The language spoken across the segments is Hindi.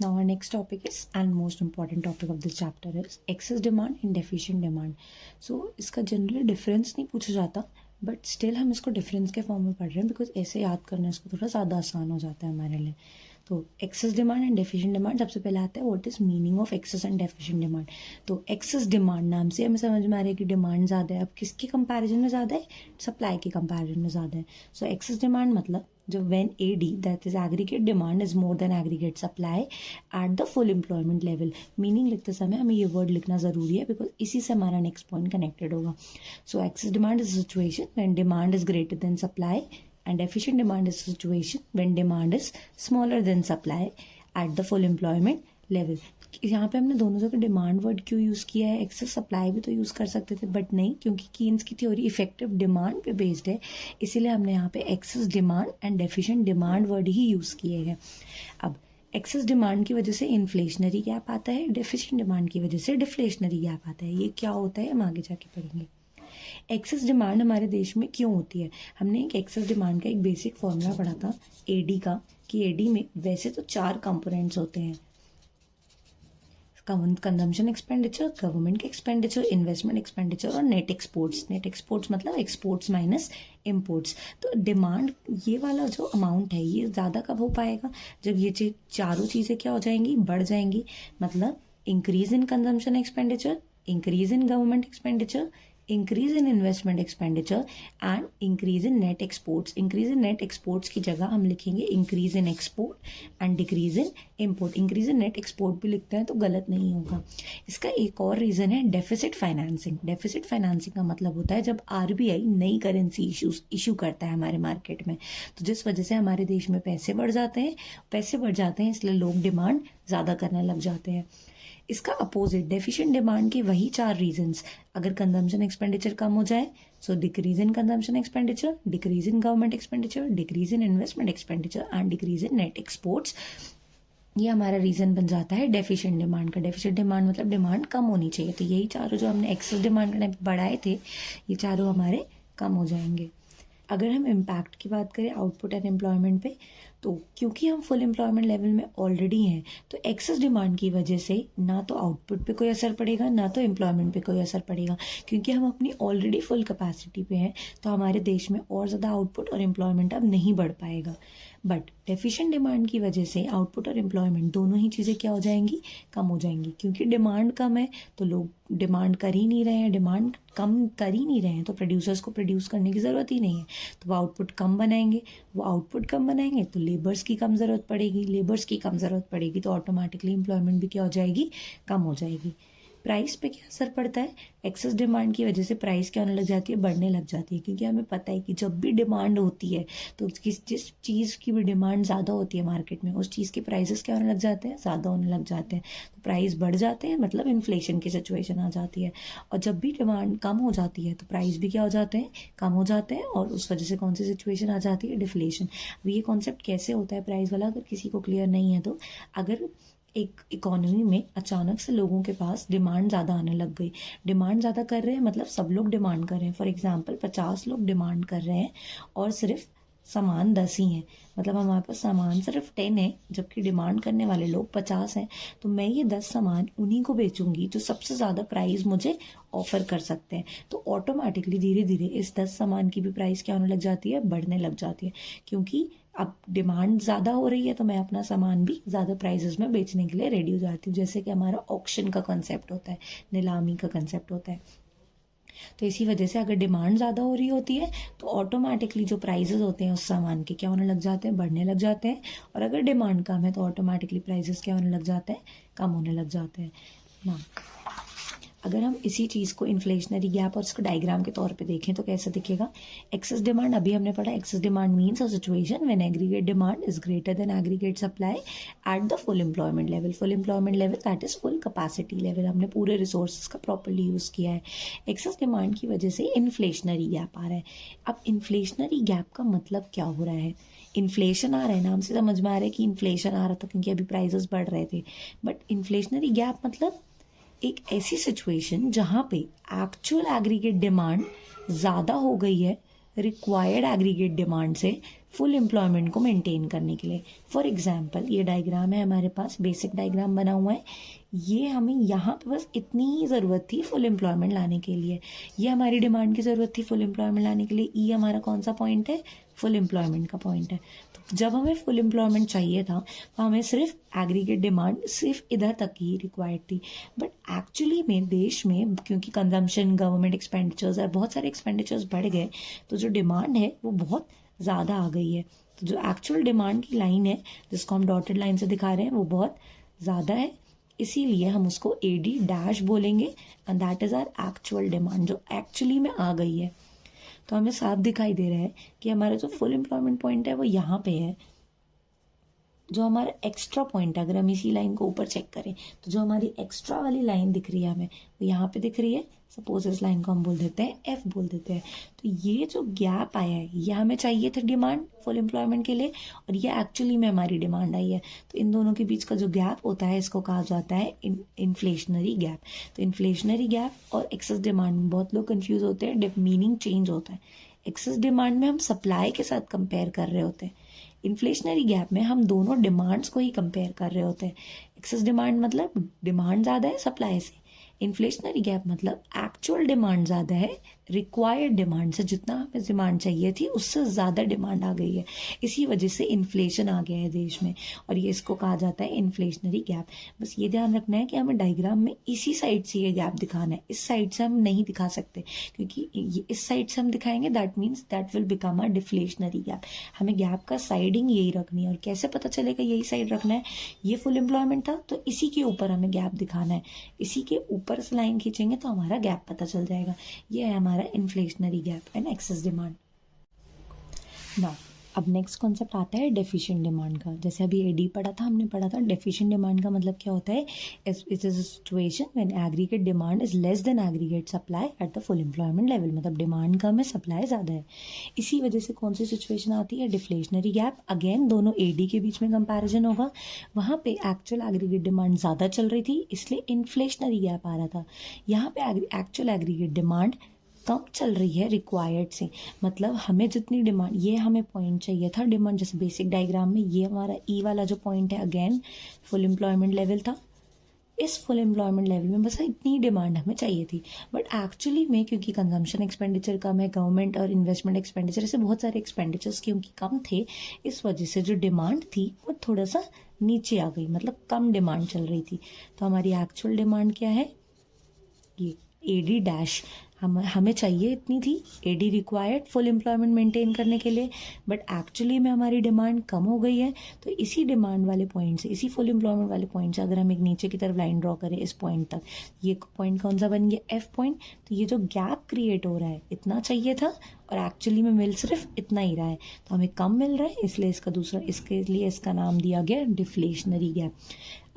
Now our next topic is, and most important topic of this chapter is, excess demand and deficient demand. So इसका जनरली डिफरेंस नहीं पूछा जाता, बट स्टिल हम इसको डिफरेंस के फॉर्म में पढ़ रहे हैं बिकॉज ऐसे याद करना इसको थोड़ा ज़्यादा आसान हो जाता है हमारे लिए. तो excess demand and deficient demand, सबसे पहले आता है what is meaning of excess and deficient demand. तो एक्सेस डिमांड नाम से हमें समझ में आ रहा है कि डिमांड ज़्यादा है. अब किसके कंपैरिजन में ज़्यादा है? सप्लाई के कंपैरिजन में ज़्यादा है. सो एक्सेस डिमांड मतलब जब when AD that is aggregate demand is more than aggregate supply at the full employment level. Meaning लिखते समय हमें ये वर्ड लिखना ज़रूरी है बिकॉज इसी से हमारा नेक्स्ट पॉइंट कनेक्टेड होगा. So excess demand is situation when demand is greater than supply, and deficient demand is a situation when demand is smaller than supply at the full employment level. यहाँ पे हमने दोनों जगह डिमांड वर्ड क्यों यूज़ किया है? एक्सेस सप्लाई भी तो यूज़ कर सकते थे बट नहीं, क्योंकि कीन्स की थ्योरी इफेक्टिव डिमांड पे बेस्ड है, इसीलिए हमने यहाँ पे access demand and deficient demand word he use किए हैं. अब एक्सेस डिमांड की वजह से इन्फ्लेशनरी गैप आता है, डेफिशिएंट डिमांड की वजह से डिफ्लेशनरी गैप आता है. ये क्या होता है हम आगे जाके पढ़ेंगे. एक्सेस डिमांड हमारे देश में क्यों होती है? हमने एक एक्सेस डिमांड का एक बेसिक फॉर्मूला पढ़ा था AD का, कि AD में वैसे तो 4 कंपोनेंट्स होते हैं: कंजम्पशन एक्सपेंडिचर, गवर्नमेंट के एक्सपेंडिचर, इन्वेस्टमेंट एक्सपेंडिचर और नेट एक्सपोर्ट्स. नेट एक्सपोर्ट्स मतलब एक्सपोर्ट्स माइनस इम्पोर्ट्स. तो डिमांड ये वाला जो अमाउंट है ये ज़्यादा कब हो पाएगा? जब ये चारों चीज़ें क्या हो जाएंगी? बढ़ जाएंगी. मतलब increase in consumption expenditure, increase in government expenditure, increase in investment expenditure and increase in net exports. Increase in net exports की जगह हम लिखेंगे increase in export and decrease in import. Increase in net export भी लिखते हैं तो गलत नहीं होगा. इसका एक और रीज़न है डेफिसिट फाइनेंसिंग. डेफिसिट फाइनेंसिंग का मतलब होता है जब RBI नई करेंसी इशू करता है हमारे मार्केट में, तो जिस वजह से हमारे देश में पैसे बढ़ जाते हैं इसलिए लोग डिमांड ज़्यादा करने लग जाते हैं. इसका अपोजिट डेफिशिएंट डिमांड के वही 4 रीजंस. अगर कंजम्पशन एक्सपेंडिचर कम हो जाए so decrease in consumption expenditure, decrease in government expenditure, decrease in investment expenditure and decrease in net exports. ये हमारा रीजन बन जाता है डेफिशिएंट डिमांड का. डेफिशिएंट डिमांड मतलब डिमांड कम होनी चाहिए. तो यही चारों जो हमने एक्सेस डिमांड करने बढ़ाए थे ये चारों हमारे कम हो जाएंगे. अगर हम इम्पैक्ट की बात करें आउटपुट एंड एम्प्लॉयमेंट पे, तो क्योंकि हम फुल एम्प्लॉयमेंट लेवल में ऑलरेडी हैं तो एक्सेस डिमांड की वजह से ना तो आउटपुट पे कोई असर पड़ेगा ना तो एम्प्लॉयमेंट पे कोई असर पड़ेगा. क्योंकि हम अपनी ऑलरेडी फुल कैपेसिटी पे हैं तो हमारे देश में और ज़्यादा आउटपुट और एम्प्लॉयमेंट अब नहीं बढ़ पाएगा. बट डेफिशिएंट डिमांड की वजह से आउटपुट और एम्प्लॉयमेंट दोनों ही चीज़ें क्या हो जाएंगी? कम हो जाएंगी. क्योंकि डिमांड कम है तो लोग डिमांड कर ही नहीं रहे हैं, डिमांड कम कर ही नहीं रहे हैं तो प्रोड्यूसर्स को प्रोड्यूस करने की ज़रूरत ही नहीं है. तो वो आउटपुट कम बनाएंगे तो लेबर्स की कम ज़रूरत पड़ेगी तो ऑटोमेटिकली एम्प्लॉयमेंट भी क्या हो जाएगी? कम हो जाएगी. प्राइस पे क्या असर पड़ता है? एक्सेस डिमांड की वजह से प्राइस क्या होने लग जाती है? बढ़ने लग जाती है. क्योंकि हमें पता है कि जब भी डिमांड होती है तो जिस चीज़ की भी डिमांड ज़्यादा होती है मार्केट में उस चीज़ के प्राइसेस क्या होने लग जाते हैं? ज़्यादा होने लग जाते हैं. तो प्राइस बढ़ जाते हैं मतलब इन्फ्लेशन की सिचुएशन आ जाती है. और जब भी डिमांड कम हो जाती है तो प्राइस भी क्या हो जाते हैं? कम हो जाते हैं. और उस वजह से कौन सी सिचुएशन आ जाती है? डिफ्लेशन. अब ये कॉन्सेप्ट कैसे होता है प्राइस वाला, अगर किसी को क्लियर नहीं है तो, अगर एक इकोनॉमी में अचानक से लोगों के पास डिमांड ज़्यादा आने लग गई, डिमांड ज़्यादा कर रहे हैं मतलब सब लोग डिमांड कर रहे हैं. फॉर एग्जांपल 50 लोग डिमांड कर रहे हैं और सिर्फ सामान 10 ही हैं, मतलब हमारे पास सामान सिर्फ 10 है जबकि डिमांड करने वाले लोग 50 हैं. तो मैं ये 10 सामान उन्हीं को बेचूंगी जो सबसे ज़्यादा प्राइस मुझे ऑफर कर सकते हैं. तो ऑटोमेटिकली धीरे धीरे इस 10 सामान की भी प्राइस क्या होने लग जाती है? बढ़ने लग जाती है. क्योंकि अब डिमांड ज़्यादा हो रही है तो मैं अपना सामान भी ज़्यादा प्राइसेस में बेचने के लिए रेडी हो जाती हूँ. जैसे कि हमारा ऑक्शन का कंसेप्ट होता है, नीलामी का कंसेप्ट होता है. तो इसी वजह से अगर डिमांड ज़्यादा हो रही होती है तो ऑटोमेटिकली जो प्राइसेस होते हैं उस सामान के क्या होने लग जाते हैं? बढ़ने लग जाते हैं. और अगर डिमांड कम है तो ऑटोमेटिकली प्राइसेस क्या होने लग जाते हैं? कम होने लग जाते हैं ना. अगर हम इसी चीज़ को इन्फ्लेशनरी गैप और इसको डायग्राम के तौर पे देखें तो कैसे दिखेगा? एक्सेस डिमांड अभी हमने पढ़ा, excess demand means a situation when aggregate demand is greater then aggregate supply at the full employment level. Full employment level that is full capacity level. हमने पूरे रिसोर्सेज का प्रॉपरली यूज़ किया है. एक्सेस डिमांड की वजह से इन्फ्लेशनरी गैप आ रहा है. अब इन्फ्लेशनरी गैप का मतलब क्या हो रहा है? इन्फ्लेशन आ रहा है, नाम से समझ में आ रहा है कि इन्फ्लेशन आ रहा था क्योंकि अभी प्राइसेस बढ़ रहे थे. बट इन्फ्लेशनरी गैप मतलब एक ऐसी सिचुएशन जहाँ पे एक्चुअल एग्रीगेट डिमांड ज़्यादा हो गई है रिक्वायर्ड एग्रीगेट डिमांड से फुल एम्प्लॉयमेंट को मेंटेन करने के लिए। फॉर एग्जांपल ये डायग्राम है हमारे पास, बेसिक डायग्राम बना हुआ है। ये हमें यहाँ पे बस इतनी ही ज़रूरत थी फुल एम्प्लॉयमेंट लाने के लिए, ये हमारी डिमांड की ज़रूरत थी फुल एम्प्लॉयमेंट लाने के लिए। ई हमारा कौन सा पॉइंट है, फुल एम्प्लॉयमेंट का पॉइंट है। तो जब हमें फुल एम्प्लॉयमेंट चाहिए था तो हमें सिर्फ एग्रीगेट डिमांड सिर्फ इधर तक ही रिक्वायर्ड थी। बट एक्चुअली में देश में क्योंकि कंजम्पशन, गवर्नमेंट एक्सपेंडिचर्स और बहुत सारे एक्सपेंडिचर्स बढ़ गए, तो जो डिमांड है वो बहुत ज़्यादा आ गई है। तो जो एक्चुअल डिमांड की लाइन है जिसको हम डॉटेड लाइन से दिखा रहे हैं वो बहुत ज़्यादा है, इसीलिए हम उसको AD डैश बोलेंगे and that is are actual demand, जो एक्चुअली में आ गई है। तो हमें साफ दिखाई दे रहा है कि हमारा जो फुल एम्प्लॉयमेंट पॉइंट है वो यहाँ पे है। जो हमारा एक्स्ट्रा पॉइंट है, अगर हम इसी लाइन को ऊपर चेक करें तो जो हमारी एक्स्ट्रा वाली लाइन दिख रही है हमें, वो यहाँ पे दिख रही है। सपोज इस लाइन को हम बोल देते हैं F बोल देते हैं। तो ये जो गैप आया है ये हमें चाहिए था डिमांड फुल एम्प्लॉयमेंट के लिए, और ये एक्चुअली में हमारी डिमांड आई है। तो इन दोनों के बीच का जो गैप होता है इसको कहा जाता है इन्फ्लेशनरी गैप। तो इन्फ्लेशनरी गैप और एक्सेस डिमांड में बहुत लोग कंफ्यूज होते हैं, मीनिंग चेंज होता है। एक्सेस डिमांड में हम सप्लाई के साथ कंपेयर कर रहे होते हैं, इन्फ्लेशनरी गैप में हम दोनों डिमांड्स को ही कंपेयर कर रहे होते हैं। एक्सेस डिमांड मतलब डिमांड ज़्यादा है सप्लाई से, इन्फ्लेशनरी गैप मतलब एक्चुअल डिमांड ज़्यादा है रिक्वायर्ड डिमांड से, जितना हमें डिमांड चाहिए थी उससे ज़्यादा डिमांड आ गई है। इसी वजह से इन्फ्लेशन आ गया है देश में, और ये इसको कहा जाता है इन्फ्लेशनरी गैप। बस ये ध्यान रखना है कि हमें डायग्राम में इसी साइड से ये गैप दिखाना है, इस साइड से हम नहीं दिखा सकते, क्योंकि ये इस साइड से हम दिखाएंगे that means that will become a deflationary gap. हमें गैप का साइडिंग यही रखनी है। और कैसे पता चलेगा यही साइड रखना है, ये फुल एम्प्लॉयमेंट था तो इसी के ऊपर हमें गैप दिखाना है, इसी के ऊपर से लाइन खींचेंगे तो हमारा गैप पता चल जाएगा। ये है हमारा inflationary gap and excess demand. Now अब नेक्स्ट कॉन्सेप्ट आता है डेफिशिएंट डिमांड का। जैसे अभी AD पढ़ा था, हमने पढ़ा था डेफिशिएंट डिमांड का मतलब क्या होता है, it is a situation when aggregate demand is less than aggregate supply at the full employment level. मतलब डिमांड कम है सप्लाई ज़्यादा है। इसी वजह से कौन सी सिचुएशन आती है, डिफ्लेशनरी गैप। अगेन दोनों AD के बीच में कंपैरिजन होगा, वहाँ पे एक्चुअल एग्रीगेट डिमांड ज़्यादा चल रही थी इसलिए इन्फ्लेशनरी गैप आ रहा था। यहाँ पे एक्चुअल एग्रीगेट डिमांड कम चल रही है रिक्वायर्ड से, मतलब हमें जितनी डिमांड, ये हमें पॉइंट चाहिए था डिमांड, जैसे बेसिक डायग्राम में ये हमारा ई वाला जो पॉइंट है अगेन फुल एम्प्लॉयमेंट लेवल था। इस फुल एम्प्लॉयमेंट लेवल में बस इतनी डिमांड हमें चाहिए थी। बट एक्चुअली में क्योंकि कंजम्पशन एक्सपेंडिचर कम है, गवर्नमेंट और इन्वेस्टमेंट एक्सपेंडिचर ऐसे बहुत सारे एक्सपेंडिचर्स क्योंकि कम थे, इस वजह से जो डिमांड थी वो थोड़ा सा नीचे आ गई, मतलब कम डिमांड चल रही थी। तो हमारी एक्चुअल डिमांड क्या है, ये AD डैश हमें चाहिए इतनी थी, AD required full employment maintain करने के लिए, बट एक्चुअली में हमारी डिमांड कम हो गई है। तो इसी डिमांड वाले पॉइंट से, इसी फुल एम्प्लॉयमेंट वाले पॉइंट से अगर हम एक नीचे की तरफ लाइन ड्रॉ करें इस पॉइंट तक, ये पॉइंट कौन सा बन गया, F पॉइंट। तो ये जो गैप क्रिएट हो रहा है, इतना चाहिए था और एक्चुअली में मिल सिर्फ इतना ही रहा है, तो हमें कम मिल रहा है, इसलिए इसका दूसरा, इसके लिए इसका नाम दिया गया deflationary gap.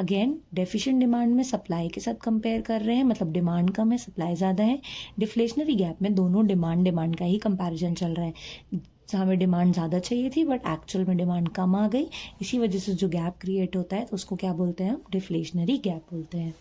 Again deficient demand में सप्लाई के साथ कंपेयर कर रहे हैं, मतलब डिमांड कम है सप्लाई ज़्यादा है। डिफ्लेशनरी गैप में दोनों डिमांड का ही कंपैरिजन चल रहा है, हमें डिमांड ज़्यादा चाहिए थी बट एक्चुअल में डिमांड कम आ गई। इसी वजह से जो गैप क्रिएट होता है तो उसको क्या बोलते हैं, हम डिफ्लेशनरी गैप बोलते हैं।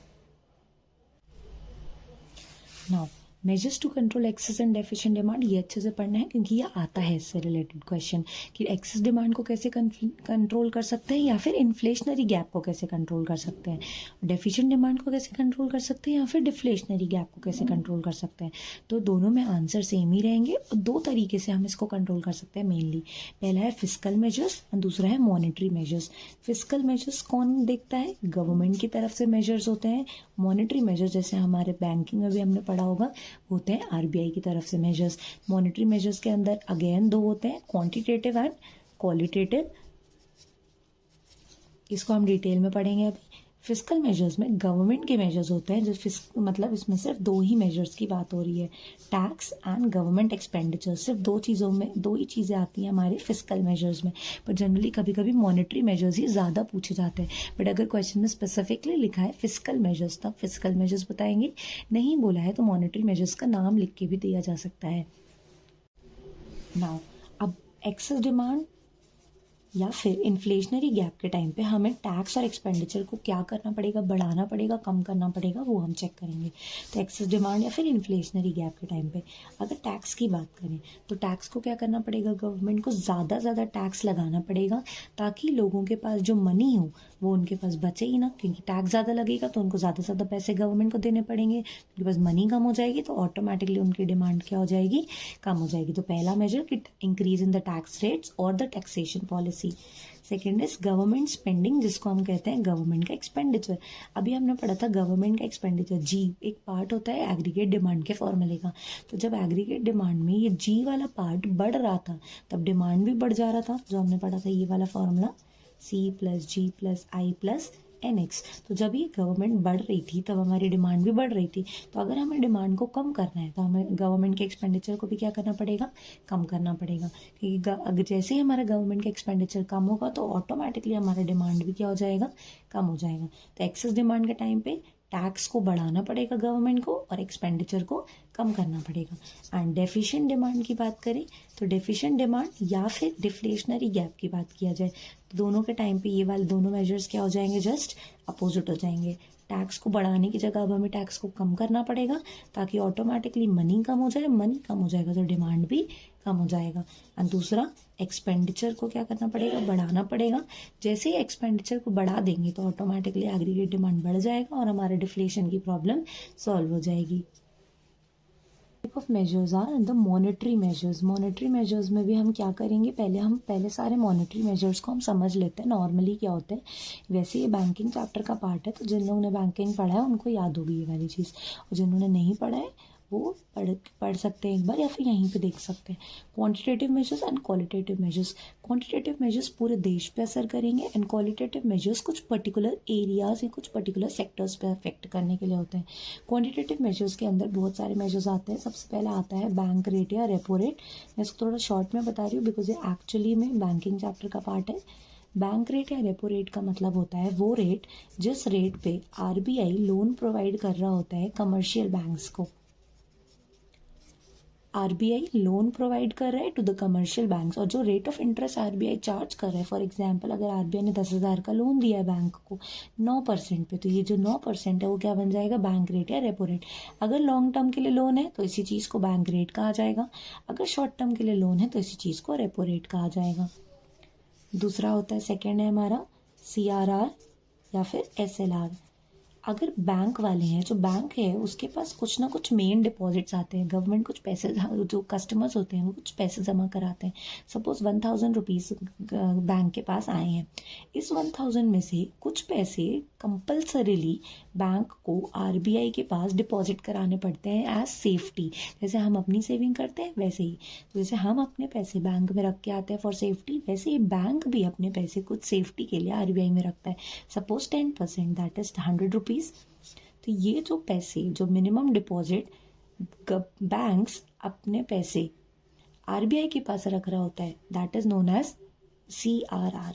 Now measures to control excess and deficient demand, ये अच्छे से पढ़ना है क्योंकि ये आता है इससे रिलेटेड क्वेश्चन कि एक्सेस डिमांड को कैसे कंट्रोल कर सकते हैं या फिर इन्फ्लेशनरी गैप को कैसे कंट्रोल कर सकते हैं, डेफिशिएंट डिमांड को कैसे कंट्रोल कर सकते हैं या फिर डिफ्लेशनरी गैप को कैसे कंट्रोल कर सकते हैं। तो दोनों में आंसर सेम ही रहेंगे और दो तरीके से हम इसको कंट्रोल कर सकते हैं मेनली। पहला है फिस्कल मेजर्स और दूसरा है मॉनेटरी मेजर्स। फिस्कल मेजर्स कौन देखता है, गवर्नमेंट की तरफ से मेजर्स होते हैं। मॉनेटरी मेजर्स जैसे हमारे बैंकिंग में भी हमने पढ़ा होगा होते हैं RBI की तरफ से मेजर्स। मॉनेटरी मेजर्स के अंदर अगेन दो होते हैं, क्वांटिटेटिव एंड क्वालिटेटिव। इसको हम डिटेल में पढ़ेंगे अभी। फिस्कल मेजर्स में गवर्नमेंट के मेजर्स होते हैं, जो मतलब इसमें सिर्फ दो ही मेजर्स की बात हो रही है, टैक्स एंड गवर्नमेंट एक्सपेंडिचर। सिर्फ दो चीज़ों में दो ही चीज़ें आती हैं हमारे फिस्कल मेजर्स में, पर जनरली कभी कभी मॉनेटरी मेजर्स ही ज़्यादा पूछे जाते हैं। बट अगर क्वेश्चन में स्पेसिफिकली लिखा है फिस्कल मेजर्स तब फिस्कल मेजर्स बताएंगे, नहीं बोला है तो मॉनेटरी मेजर्स का नाम लिख के भी दिया जा सकता है। नाउ अब एक्सेस डिमांड या फिर इन्फ्लेशनरी गैप के टाइम पे हमें टैक्स और एक्सपेंडिचर को क्या करना पड़ेगा, बढ़ाना पड़ेगा, कम करना पड़ेगा, वो हम चेक करेंगे। तो एक्सेस डिमांड या फिर इन्फ्लेशनरी गैप के टाइम पे अगर टैक्स की बात करें तो टैक्स को क्या करना पड़ेगा, गवर्नमेंट को ज़्यादा टैक्स लगाना पड़ेगा ताकि लोगों के पास जो मनी हो वो उनके पास बचे ही ना, क्योंकि टैक्स ज़्यादा लगेगा तो उनको ज़्यादा पैसे गवर्नमेंट को देने पड़ेंगे, उनके पास मनी कम हो जाएगी तो ऑटोमेटिकली उनकी डिमांड क्या हो जाएगी, कम हो जाएगी। तो पहला मेजर कि increase in the tax rates और the taxation policy. Second is government spending, जिसको हम कहते हैं गवर्नमेंट का एक्सपेंडिचर। अभी हमने पढ़ा था गवर्नमेंट का एक्सपेंडिचर जी एक पार्ट होता है एग्रीगेट डिमांड के फॉर्मूले का। तो जब एग्रीगेट डिमांड में ये जी वाला पार्ट बढ़ रहा था तब डिमांड भी बढ़ जा रहा था, जो हमने पढ़ा था ये वाला फॉर्मूला C+G+I+NX। तो जब ये गवर्नमेंट बढ़ रही थी तब हमारी डिमांड भी बढ़ रही थी। तो अगर हमें डिमांड को कम करना है तो हमें गवर्नमेंट के एक्सपेंडिचर को भी क्या करना पड़ेगा, कम करना पड़ेगा। क्योंकि अगर जैसे ही हमारा गवर्नमेंट का एक्सपेंडिचर कम होगा तो ऑटोमेटिकली हमारा डिमांड भी क्या हो जाएगा, कम हो जाएगा। तो एक्सेस डिमांड के टाइम पे टैक्स को बढ़ाना पड़ेगा गवर्नमेंट को और एक्सपेंडिचर को कम करना पड़ेगा। एंड डेफिशिएंट डिमांड की बात करें तो डेफिशिएंट डिमांड या फिर डिफ्लेशनरी गैप की बात किया जाए तो दोनों के टाइम पे ये वाले दोनों मेजर्स क्या हो जाएंगे, जस्ट अपोजिट हो जाएंगे। टैक्स को बढ़ाने की जगह अब हमें टैक्स को कम करना पड़ेगा ताकि ऑटोमेटिकली मनी कम हो जाए, मनी कम हो जाएगा तो डिमांड भी कम हो जाएगा। और दूसरा एक्सपेंडिचर को क्या करना पड़ेगा, बढ़ाना पड़ेगा। जैसे ही एक्सपेंडिचर को बढ़ा देंगे तो ऑटोमेटिकली एग्रीगेट डिमांड बढ़ जाएगा और हमारे डिफ्लेशन की प्रॉब्लम सॉल्व हो जाएगी। Type of measures are the monetary measures. Monetary measures में भी हम क्या करेंगे, पहले सारे मॉनेटरी मेजर्स को हम समझ लेते हैं नॉर्मली क्या होते हैं। वैसे ये बैंकिंग चैप्टर का पार्ट है तो जिन लोगों ने बैंकिंग पढ़ा है उनको याद होगी ये वाली चीज़, और जिन्होंने नहीं पढ़ा है वो पढ़ सकते हैं एक बार या फिर यहीं पे देख सकते हैं। Quantitative measures and qualitative measures. Quantitative measures पूरे देश पे असर करेंगे एंड क्वालिटेटिव मेजर्स कुछ पर्टिकुलर एरियाज या कुछ पर्टिकुलर सेक्टर्स पे अफेक्ट करने के लिए होते हैं। क्वांटिटेटिव मेजर्स के अंदर बहुत सारे मेजर्स आते हैं। सबसे पहला आता है बैंक रेट या रेपो रेट। मैं इसको थोड़ा शॉर्ट में बता रही हूँ बिकॉज ये एक्चुअली में बैंकिंग चैप्टर का पार्ट है। बैंक रेट या रेपो रेट का मतलब होता है वो रेट जिस रेट पे आरबीआई लोन प्रोवाइड कर रहा होता है कमर्शियल बैंक्स को। आरबीआई लोन प्रोवाइड कर रहा है टू द कमर्शियल बैंक्स और जो rate of interest RBI charge कर रहा है, फॉर एग्जांपल अगर आरबीआई ने 10,000 का लोन दिया है बैंक को 9% पे, तो ये जो 9% है वो क्या बन जाएगा, बैंक रेट या रेपो रेट। अगर लॉन्ग टर्म के लिए लोन है तो इसी चीज़ को बैंक रेट कहा जाएगा, अगर शॉर्ट टर्म के लिए लोन है तो इसी चीज़ को रेपो रेट कहा जाएगा। दूसरा होता है, सेकेंड है हमारा CRR या फिर SLR। अगर बैंक वाले हैं, जो बैंक है उसके पास कुछ ना कुछ मेन डिपॉजिट्स आते हैं, गवर्नमेंट कुछ पैसे, जो कस्टमर्स होते हैं वो कुछ पैसे जमा कराते हैं। सपोज 1,000 रुपीज़ बैंक के पास आए हैं, इस 1,000 में से कुछ पैसे कंपल्सरीली बैंक को आरबीआई के पास डिपॉजिट कराने पड़ते हैं एज सेफ्टी। जैसे हम अपनी सेविंग करते हैं वैसे ही, तो जैसे हम अपने पैसे बैंक में रख के आते हैं फॉर सेफ्टी, वैसे ही बैंक भी अपने पैसे कुछ सेफ्टी के लिए आरबीआई में रखता है। Suppose 10% that is 100 rupees. तो ये जो पैसे, जो मिनिमम डिपॉजिट बैंक्स अपने पैसे आरबीआई के पास रख रहा होता है, that is known as CRR।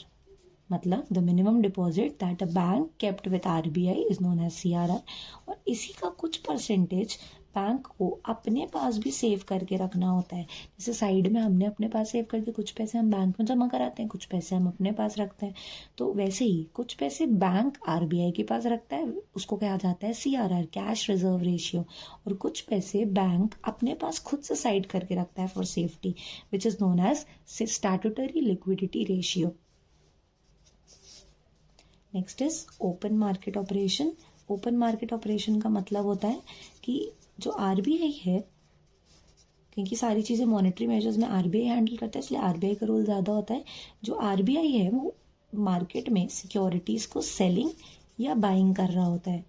मतलब the minimum deposit that a bank kept with RBI is known as CRR। और इसी का कुछ परसेंटेज बैंक को अपने पास भी सेव करके रखना होता है। जैसे साइड में हमने अपने पास सेव करके कुछ पैसे हम बैंक में जमा कराते हैं, कुछ पैसे हम अपने पास रखते हैं, तो वैसे ही कुछ पैसे बैंक आरबीआई के पास रखता है, उसको कहा जाता है CRR, कैश रिजर्व रेशियो। और कुछ पैसे बैंक अपने पास खुद से साइड करके रखता है for safety, which is known as statutory liquidity ratio. Next is open market operation. Open market operation का मतलब होता है कि जो आरबीआई है, क्योंकि सारी चीज़ें मॉनेटरी मेजर्स में आरबीआई हैंडल करता है इसलिए आरबीआई का रोल ज़्यादा होता है। जो आरबीआई है वो मार्केट में सिक्योरिटीज़ को सेलिंग या बाइंग कर रहा होता है।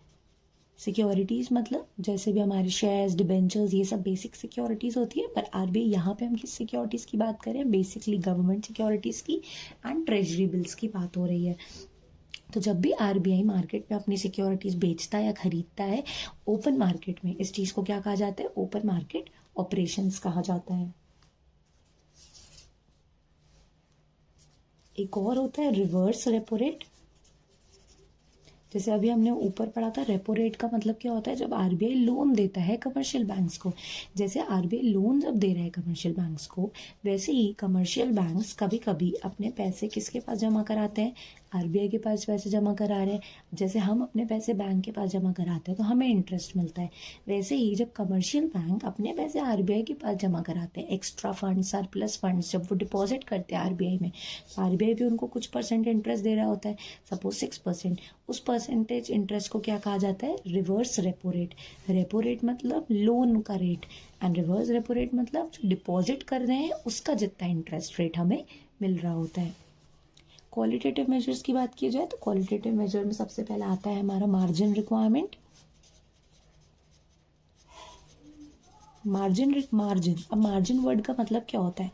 सिक्योरिटीज़ मतलब जैसे भी हमारे शेयर्स, डिबेंचर्स, ये सब बेसिक सिक्योरिटीज़ होती है, पर आरबीआई यहाँ पे हम किस सिक्योरिटीज़ की बात करें, बेसिकली गवर्नमेंट सिक्योरिटीज़ की एंड ट्रेजरी बिल्स की बात हो रही है। तो जब भी आरबीआई मार्केट में अपनी सिक्योरिटीज बेचता है या खरीदता है ओपन मार्केट में, इस चीज को क्या कहा जाता है, ओपन मार्केट ऑपरेशंस कहा जाता है। एक और होता है रिवर्स रेपो रेट। जैसे अभी हमने ऊपर पढ़ा था, रेपो रेट का मतलब क्या होता है, जब आरबीआई लोन देता है कमर्शियल बैंक्स को। जैसे आरबीआई लोन जब दे रहा है कमर्शियल बैंक्स को, वैसे ही कमर्शियल बैंक्स कभी कभी अपने पैसे किसके पास जमा कराते हैं, आरबीआई के पास पैसे जमा करा रहे हैं। जैसे हम अपने पैसे बैंक के पास जमा कराते हैं तो हमें इंटरेस्ट मिलता है, वैसे ही जब कमर्शियल बैंक अपने पैसे आरबीआई के पास जमा कराते हैं, एक्स्ट्रा फंड, सरप्लस फंड्स जब वो डिपॉजिट करते हैं आरबीआई में, तो आरबीआई भी उनको कुछ परसेंट इंटरेस्ट दे रहा होता है, सपोज 6%। उस परसेंटेज इंटरेस्ट को क्या कहा जाता है, reverse repo rate. Repo rate मतलब लोन का rate, and reverse repo rate मतलब जो डिपॉजिट कर रहे हैं उसका जितना इंटरेस्ट रेट हमें मिल रहा होता है। क्वालिटेटिव मेजर्स की बात की जाए तो क्वालिटेटिव मेजर में सबसे पहला आता है हमारा मार्जिन रिक्वायरमेंट। मार्जिन अब मार्जिन वर्ड का मतलब क्या होता है,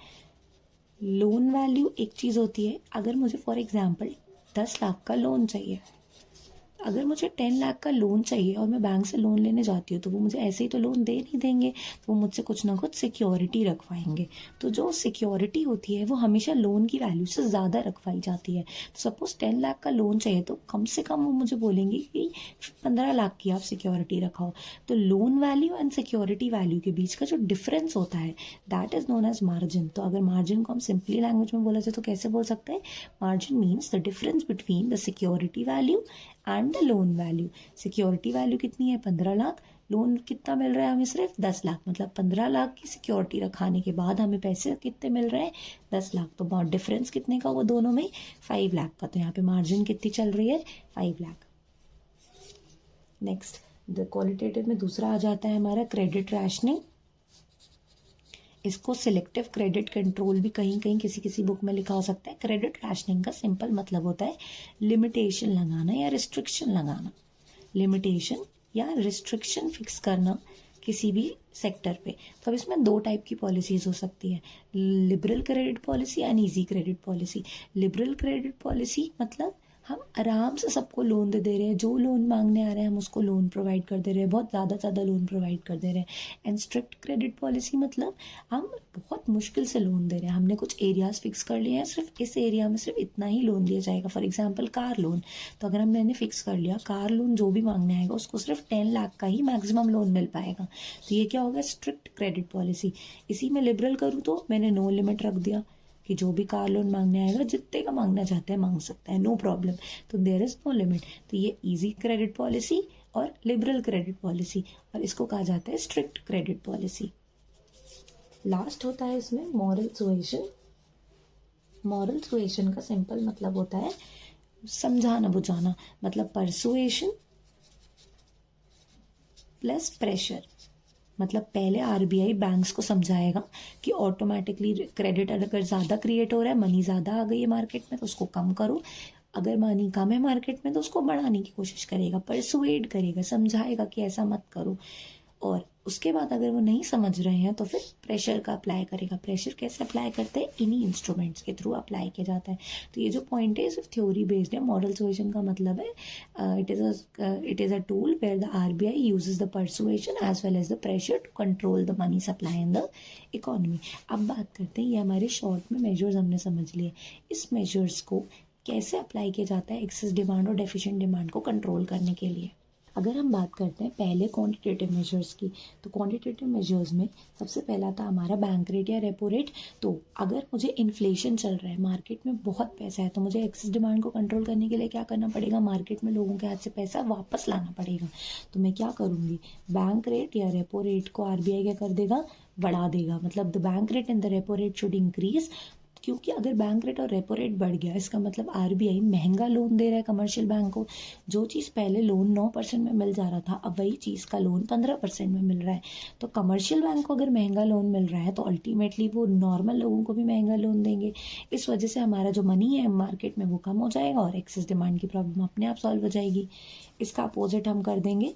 लोन वैल्यू एक चीज़ होती है। अगर मुझे फॉर एग्जांपल 10 लाख का लोन चाहिए, अगर मुझे 10 लाख का लोन चाहिए और मैं बैंक से लोन लेने जाती हूँ, तो वो मुझे ऐसे ही तो लोन दे नहीं देंगे, तो वो मुझसे कुछ ना कुछ सिक्योरिटी रखवाएंगे। तो जो सिक्योरिटी होती है वो हमेशा लोन की वैल्यू से ज़्यादा रखवाई जाती है। तो सपोज 10 लाख का लोन चाहिए तो कम से कम वो मुझे बोलेंगे कि 15 लाख की आप सिक्योरिटी रखाओ। तो loan value and security value के बीच का जो डिफरेंस होता है, that is known as margin. तो अगर मार्जिन को हम सिंपली लैंग्वेज में बोला जाए तो कैसे बोल सकते हैं, margin means the difference between the security value and the loan value. Security value कितनी है, 15 लाख, लोन कितना मिल रहा है हमें, सिर्फ 10 लाख, मतलब 15 लाख की सिक्योरिटी रखाने के बाद हमें पैसे कितने मिल रहे हैं, 10 लाख। तो बहुत डिफरेंस कितने का वो दोनों में, 5 लाख का। तो यहाँ पे मार्जिन कितनी चल रही है, 5 लाख। नेक्स्ट द क्वालिटेटिव में दूसरा आ जाता है हमारा क्रेडिट रैशनिंग। इसको सिलेक्टिव क्रेडिट कंट्रोल भी कहीं कहीं किसी किसी बुक में लिखा हो सकता है। क्रेडिट रैशनिंग का सिंपल मतलब होता है लिमिटेशन लगाना या रिस्ट्रिक्शन लगाना, लिमिटेशन या रिस्ट्रिक्शन फिक्स करना किसी भी सेक्टर पे। तो अब इसमें 2 टाइप की पॉलिसीज हो सकती है, liberal credit policy and easy credit policy. Liberal credit policy मतलब हम आराम से सबको लोन दे रहे हैं, जो लोन मांगने आ रहे हैं हम उसको लोन प्रोवाइड कर दे रहे हैं, बहुत ज़्यादा लोन प्रोवाइड कर दे रहे हैं। एंड स्ट्रिक्ट क्रेडिट पॉलिसी मतलब हम बहुत मुश्किल से लोन दे रहे हैं, हमने कुछ एरियाज फिक्स कर लिए हैं, सिर्फ इस एरिया में सिर्फ इतना ही लोन दिया जाएगा। फॉर एग्जाम्पल कार लोन, तो अगर हमने फिक्स कर लिया कार लोन जो भी मांगने आएगा उसको सिर्फ 10 लाख का ही मैक्सिमम लोन मिल पाएगा। तो ये क्या होगा, स्ट्रिक्ट क्रेडिट पॉलिसी। इसी में लिबरल करूँ तो मैंने नो लिमिट रख दिया कि जो भी कार लोन मांगने आएगा जितने का मांगना चाहते हैं मांग सकता है, नो प्रॉब्लम। तो देयर इज नो लिमिट। तो ये इजी क्रेडिट पॉलिसी और लिबरल क्रेडिट पॉलिसी, और इसको कहा जाता है स्ट्रिक्ट क्रेडिट पॉलिसी। लास्ट होता है इसमें मॉरल सुएशन। मॉरल सुएशन का सिंपल मतलब होता है समझाना बुझाना, मतलब परसुएशन प्लस प्रेशर। मतलब पहले आरबीआई बैंक्स को समझाएगा कि ऑटोमेटिकली क्रेडिट अगर ज़्यादा क्रिएट हो रहा है, मनी ज़्यादा आ गई है मार्केट में तो उसको कम करो, अगर मनी कम है मार्केट में तो उसको बढ़ाने की कोशिश करेगा, परसुएड करेगा, समझाएगा कि ऐसा मत करो। और उसके बाद अगर वो नहीं समझ रहे हैं तो फिर प्रेशर का अप्लाई करेगा। प्रेशर कैसे अप्लाई करते हैं, इन्हीं इंस्ट्रूमेंट्स के थ्रू अप्लाई किया जाता है। तो ये जो पॉइंट है सिर्फ थ्योरी बेस्ड है। मॉरल सुएशन का मतलब है it is a tool where the RBI uses the persuasion as well as the pressure to control the money supply in the economy. अब बात करते हैं, ये हमारे शॉर्ट में मेजर्स हमने समझ लिए, इस मेजर्स को कैसे अप्लाई किया जाता है एक्सेस डिमांड और डेफिशिएंट डिमांड को कंट्रोल करने के लिए। अगर हम बात करते हैं पहले क्वांटिटेटिव मेजर्स की, तो क्वांटिटेटिव मेजर्स में सबसे पहला था हमारा बैंक रेट या रेपो रेट। तो अगर मुझे इन्फ्लेशन चल रहा है, मार्केट में बहुत पैसा है, तो मुझे एक्सेस डिमांड को कंट्रोल करने के लिए क्या करना पड़ेगा, मार्केट में लोगों के हाथ से पैसा वापस लाना पड़ेगा। तो मैं क्या करूँगी, बैंक रेट या रेपो रेट को आरबीआई क्या कर देगा, बढ़ा देगा। मतलब the bank rate and the repo rate should increase, क्योंकि अगर बैंक रेट और रेपो रेट बढ़ गया इसका मतलब आरबीआई महंगा लोन दे रहा है कमर्शियल बैंक को। जो चीज़ पहले लोन 9% में मिल जा रहा था, अब वही चीज़ का लोन 15% में मिल रहा है। तो कमर्शियल बैंक को अगर महंगा लोन मिल रहा है तो अल्टीमेटली वो नॉर्मल लोगों को भी महंगा लोन देंगे। इस वजह से हमारा जो मनी है मार्केट में वो कम हो जाएगा और एक्सेस डिमांड की प्रॉब्लम अपने आप सॉल्व हो जाएगी। इसका अपोजिट हम कर देंगे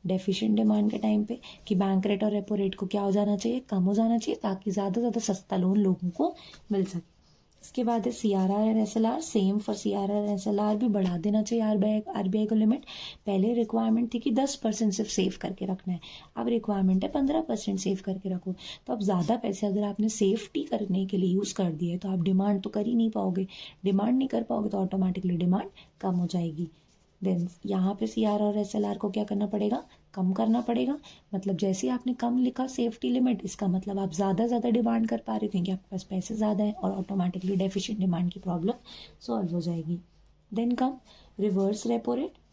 डेफिशिएंट डिमांड के टाइम पे कि बैंक रेट और रेपो रेट को क्या हो जाना चाहिए, कम हो जाना चाहिए, ताकि ज़्यादा से ज़्यादा सस्ता लोन लोगों को मिल सके। इसके बाद है CRR and SLR. Same for CRR and SLR भी बढ़ा देना चाहिए आरबीआई को लिमिट। पहले रिक्वायरमेंट थी कि 10% सिर्फ सेव करके रखना है, अब रिक्वायरमेंट है 15% सेव करके रखो। तो अब ज़्यादा पैसे अगर आपने सेफ्टी करने के लिए यूज़ कर दिए तो आप डिमांड तो कर ही नहीं पाओगे, डिमांड नहीं कर पाओगे तो ऑटोमेटिकली डिमांड कम हो जाएगी। देन यहाँ पे CR और SLR को क्या करना पड़ेगा, कम करना पड़ेगा। मतलब जैसे ही आपने कम लिखा सेफ्टी लिमिट, इसका मतलब आप ज़्यादा डिमांड कर पा रहे हो क्योंकि आपके पास पैसे ज़्यादा हैं और ऑटोमेटिकली डेफिशिएंट डिमांड की प्रॉब्लम सॉल्व हो जाएगी। Then come reverse repo rate.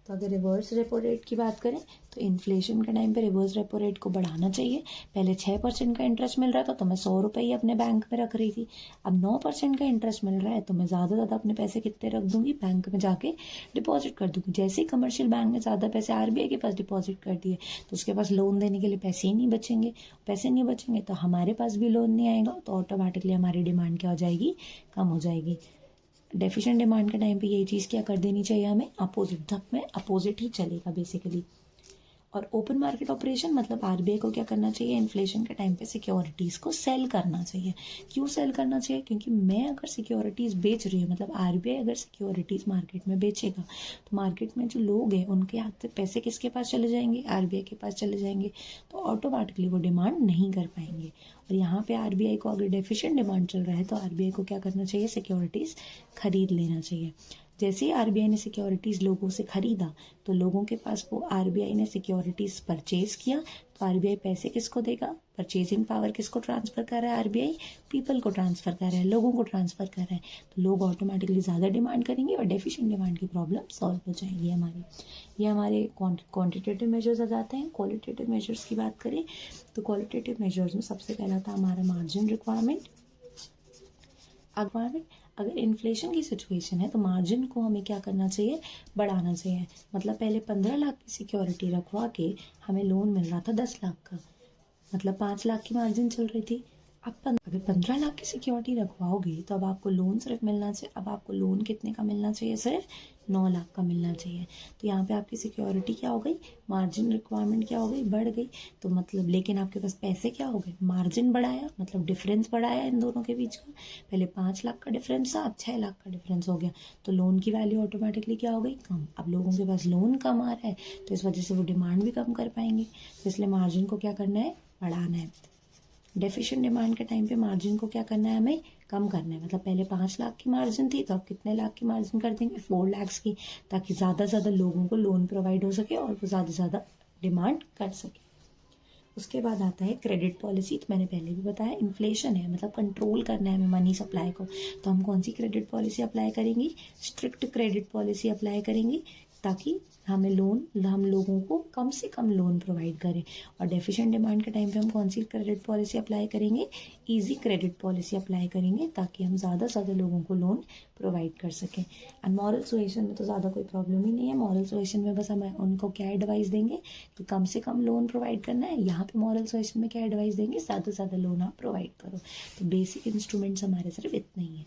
तो अगर रिवर्स रेपो रेट की बात करें तो इन्फ्लेशन के टाइम पे रिवर्स रेपो रेट को बढ़ाना चाहिए। पहले 6% का इंटरेस्ट मिल रहा था तो मैं 100 रुपये ही अपने बैंक में रख रही थी। अब 9% का इंटरेस्ट मिल रहा है तो मैं ज़्यादा अपने पैसे कितने रख दूंगी, बैंक में जाके डिपॉजिट कर दूंगी। जैसे ही कमर्शियल बैंक में ज़्यादा पैसे RBI के पास डिपॉजिट कर दिए तो उसके पास लोन देने के लिए पैसे ही नहीं बचेंगे। पैसे नहीं बचेंगे तो हमारे पास भी लोन नहीं आएगा, तो ऑटोमेटिकली हमारी डिमांड क्या हो जाएगी, कम हो जाएगी। डेफिशिएंट डिमांड के टाइम पे यही चीज़ क्या कर देनी चाहिए हमें, अपोजिट। धप में अपोजिट ही चलेगा बेसिकली। और ओपन मार्केट ऑपरेशन मतलब RBI को क्या करना चाहिए, इन्फ्लेशन के टाइम पे सिक्योरिटीज़ को सेल करना चाहिए। क्यों सेल करना चाहिए, क्योंकि मैं अगर सिक्योरिटीज़ बेच रही हूँ, मतलब RBI अगर सिक्योरिटीज़ मार्केट में बेचेगा तो मार्केट में जो लोग हैं उनके हाथ से पैसे किसके पास चले जाएंगे, RBI के पास चले जाएंगे। तो ऑटोमेटिकली वो डिमांड नहीं कर पाएंगे। और यहाँ पे RBI को अगर डेफिशिएंट डिमांड चल रहा है तो RBI को क्या करना चाहिए, सिक्योरिटीज़ खरीद लेना चाहिए। जैसे ही RBI ने सिक्योरिटीज़ लोगों से खरीदा तो लोगों के पास वो RBI ने सिक्योरिटीज़ परचेज किया, तो RBI पैसे किसको देगा, परचेजिंग पावर किसको ट्रांसफ़र कर रहा है, RBI पीपल को ट्रांसफ़र कर रहा है, लोगों को ट्रांसफ़र कर रहा है। तो लोग ऑटोमेटिकली ज़्यादा डिमांड करेंगे और डेफिशिएंट डिमांड की प्रॉब्लम सॉल्व हो जाएगी हमारी। ये हमारे क्वान्टिटेटिव मेजर्स आ जाते हैं। क्वालिटेटिव मेजर्स की बात करें तो क्वालिटेटिव मेजर्स में सबसे पहला था हमारा मार्जिन रिक्वायरमेंट। अगर इन्फ्लेशन की सिचुएशन है तो मार्जिन को हमें क्या करना चाहिए, बढ़ाना चाहिए। मतलब पहले 15 लाख की सिक्योरिटी रखवा के हमें लोन मिल रहा था 10 लाख का, मतलब 5 लाख की मार्जिन चल रही थी। अगर 15 लाख की सिक्योरिटी रखवाओगे तो अब आपको लोन सिर्फ मिलना चाहिए, अब आपको लोन कितने का मिलना चाहिए, सिर्फ 9 लाख का मिलना चाहिए। तो यहाँ पे आपकी सिक्योरिटी क्या हो गई, मार्जिन रिक्वायरमेंट क्या हो गई, बढ़ गई। तो मतलब लेकिन आपके पास पैसे क्या हो गए, मार्जिन बढ़ाया, मतलब डिफरेंस बढ़ाया इन दोनों के बीच का। पहले 5 लाख का डिफरेंस था, अब 6 लाख का डिफरेंस हो गया। तो लोन की वैल्यू ऑटोमेटिकली क्या हो गई, कम। अब लोगों के पास लोन कम आ रहा है तो इस वजह से वो डिमांड भी कम कर पाएंगे। तो इसलिए मार्जिन को क्या करना है, बढ़ाना है। डेफिशिएंट डिमांड के टाइम पे मार्जिन को क्या करना है, हमें कम करना है। मतलब पहले 5 लाख की मार्जिन थी तो अब कितने लाख की मार्जिन कर देंगे, 4 लाख की, ताकि ज़्यादा लोगों को लोन प्रोवाइड हो सके और वो ज़्यादा डिमांड कर सके। उसके बाद आता है क्रेडिट पॉलिसी। तो मैंने पहले भी बताया इन्फ्लेशन है, मतलब कंट्रोल करना है हमें मनी सप्लाई को। तो हम कौन सी क्रेडिट पॉलिसी अप्लाई करेंगी, स्ट्रिक्ट क्रेडिट पॉलिसी अप्लाई करेंगी ताकि हम लोगों को कम से कम लोन प्रोवाइड करें। और डेफिशिएंट डिमांड के टाइम पे हम कौन सी क्रेडिट पॉलिसी अप्लाई करेंगे, इजी क्रेडिट पॉलिसी अप्लाई करेंगे ताकि हम ज़्यादा लोगों को लोन प्रोवाइड कर सकें। एंड मॉरल सुएशन में तो ज़्यादा कोई प्रॉब्लम ही नहीं है। मॉरल सुएशन में बस हम उनको क्या एडवाइस देंगे कि कम से कम लोन प्रोवाइड करना है। यहाँ पे मॉरल सुएशन में क्या एडवाइस देंगे, ज़्यादा लोन आप प्रोवाइड करो। तो बेसिक इंस्ट्रूमेंट्स हमारे सिर्फ इतने ही हैं।